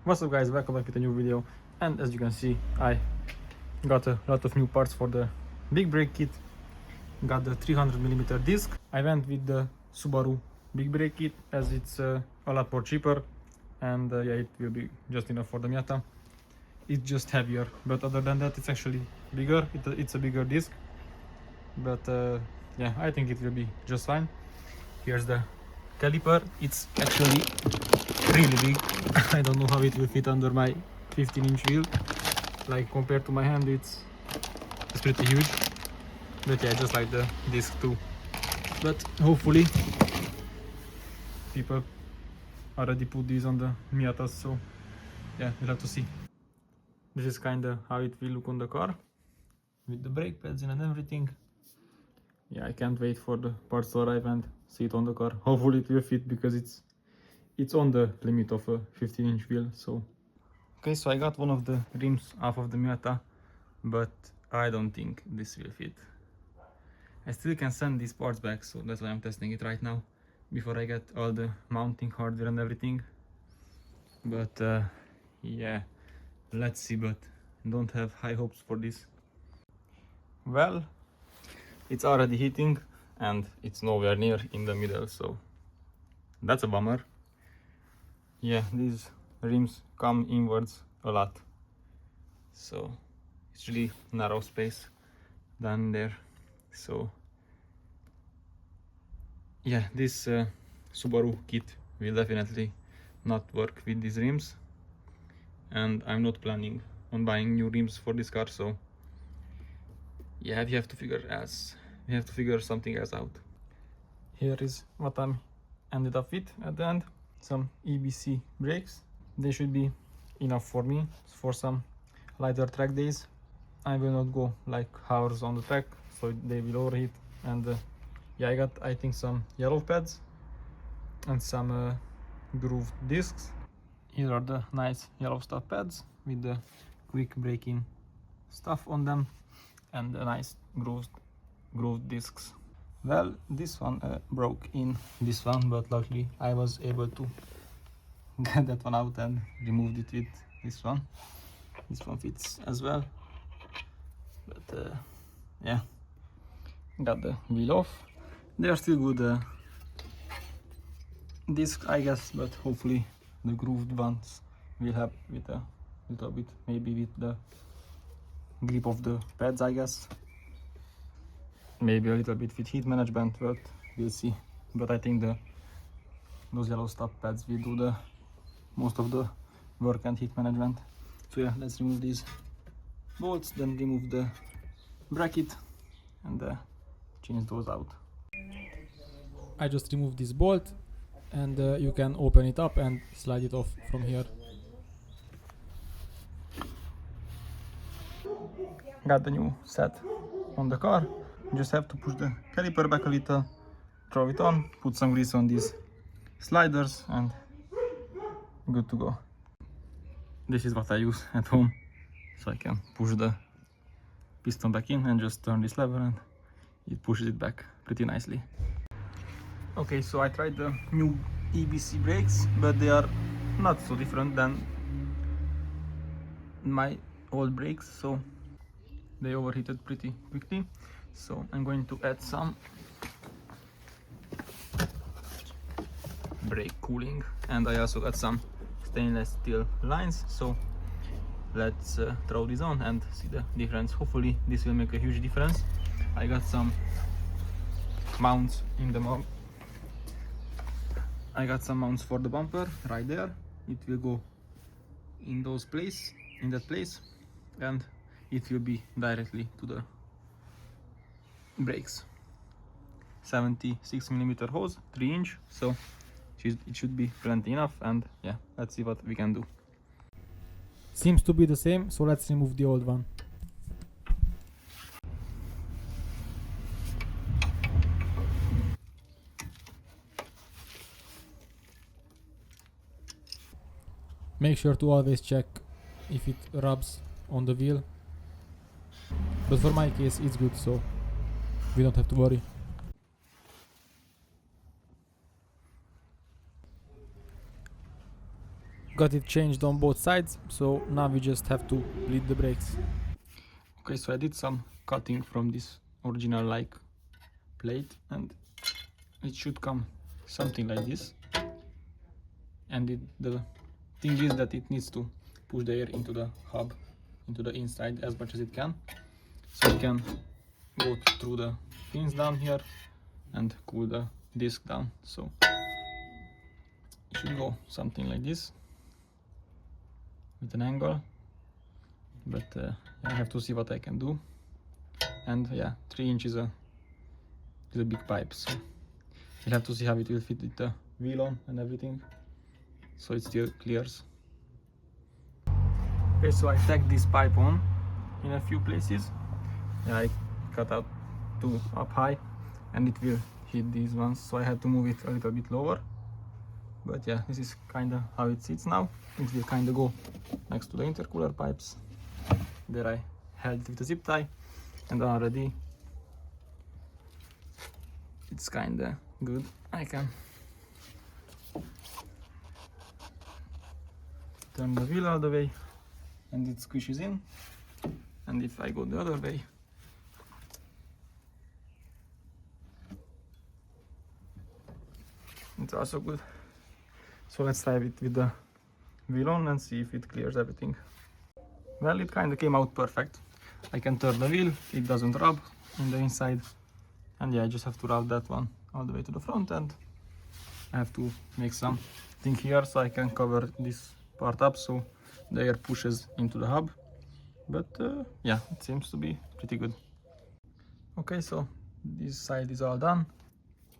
What's up guys, welcome back with a new video. And as you can see, I got a lot of new parts for the big brake kit. Got the 300mm disc. I went with the Subaru big brake kit as it's a lot more cheaper, and yeah, it will be just enough for the Miata. It's just heavier, but other than that it's actually bigger. It's a bigger disc, but yeah, I think it will be just fine. Here's the caliper. It's actually really big. I don't know how it will fit under my 15-inch wheel. Like compared to my hand, it's pretty huge. But yeah, just like the disc too. But hopefully people already put these on the Miatas, so yeah, we'll have to see. This is kinda how it will look on the car with the brake pads in and everything. Yeah, I can't wait for the parts to arrive and see it on the car. Hopefully it will fit, because it's on the limit of a 15-inch wheel. So okay, so I got one of the rims off of the Miata, but I don't think this will fit. I still can send these parts back, so that's why I'm testing it right now before I get all the mounting hardware and everything. But yeah, let's see, but don't have high hopes for this. Well, it's already heating and it's nowhere near in the middle, so that's a bummer. Yeah, these rims come inwards a lot, so it's really narrow space down there. So yeah, this Subaru kit will definitely not work with these rims, and I'm not planning on buying new rims for this car. So yeah, we have to figure something else out. Here is what I'm ended up with at the end. Some EBC brakes. They should be enough for me for some lighter track days. I will not go like hours on the track, so they will overheat. And yeah, I got, I think, some yellow pads and some grooved discs. Here are the nice yellow stuff pads with the quick braking stuff on them, and the nice grooved discs. Well, this one broke in this one, but luckily I was able to get that one out and removed it with this one. This one fits as well, but yeah, got the wheel off. They are still good discs, I guess, but hopefully the grooved ones will help with a little bit, maybe with the grip of the pads, I guess. Maybe a little bit with heat management, but we'll see. But I think those yellow stop pads will do the most of the work and heat management. So yeah, let's remove these bolts, then remove the bracket and change those out. I just removed this bolt, and you can open it up and slide it off from here. Got the new set on the car. Just have to push the caliper back a little, throw it on, put some grease on these sliders, and good to go. This is what I use at home, so I can push the piston back in and just turn this lever and it pushes it back pretty nicely. Okay, so I tried the new EBC brakes, but they are not so different than my old brakes, so they overheated pretty quickly. So I'm going to add some brake cooling, and I also got some stainless steel lines. So let's throw this on and see the difference. Hopefully this will make a huge difference. I got some mounts in the I got some mounts for the bumper right there. It will go in that place, and it will be directly to the brakes. 76mm hose, 3-inch, so it should be plenty enough. And yeah, let's see what we can do. Seems to be the same, so let's remove the old one. Make sure to always check if it rubs on the wheel, but for my case it's good, so we don't have to worry. got it changed on both sides, so now we just have to bleed the brakes. Okay, so I did some cutting from this original like plate, and it should come something like this. And the thing is that it needs to push the air into the hub, into the inside as much as it can, so it can go through the fins down here and cool the disc down. So it should go something like this with an angle, but I have to see what I can do. And yeah, 3 inches is a big pipe, so we'll have to see how it will fit with the wheel on and everything, so it still clears. Okay, so I tacked this pipe on in a few places. Yeah, I cut out 2 up high and it will hit these ones, so I had to move it a little bit lower. But yeah, this is kinda how it sits now. It will kinda go next to the intercooler pipes. There I held it with a zip tie, and already it's kinda good. I can turn the wheel all the way and it squishes in, and if I go the other way, it's also good. So let's try it with the wheel on and see if it clears everything. Well, it kind of came out perfect. I can turn the wheel, it doesn't rub in the inside, and yeah, I just have to route that one all the way to the front, and I have to make something here so I can cover this part up so the air pushes into the hub. But yeah, it seems to be pretty good. Okay, so this side is all done.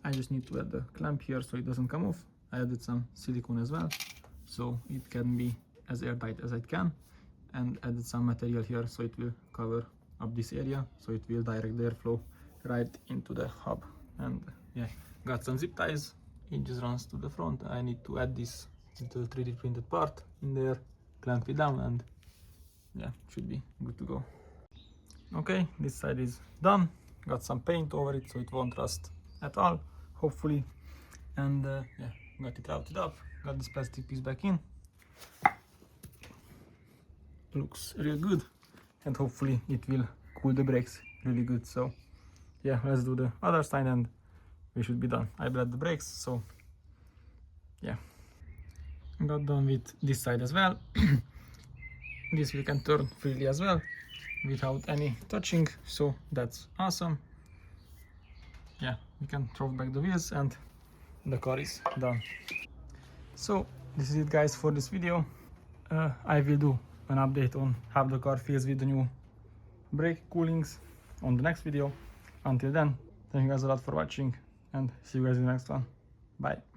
I just need to add the clamp here so it doesn't come off. I added some silicone as well, so it can be as airtight as it can, and added some material here so it will cover up this area, so it will direct the airflow right into the hub. And yeah, got some zip ties. It just runs to the front. I need to add this little 3D printed part in there, clamp it down, and yeah, should be good to go. Okay, this side is done. Got some paint over it so it won't rust at all, hopefully. And yeah, got it routed up, got this plastic piece back in. Looks real good, and hopefully it will cool the brakes really good. So yeah, let's do the other side and we should be done. I bled the brakes, so yeah. Got done with this side as well. This we can turn freely as well without any touching, so that's awesome. Yeah, we can throw back the wheels and the car is done. So this is it, guys, for this video. I will do an update on how the car feels with the new brake coolings on the next video. Until then, thank you guys a lot for watching, and see you guys in the next one. Bye.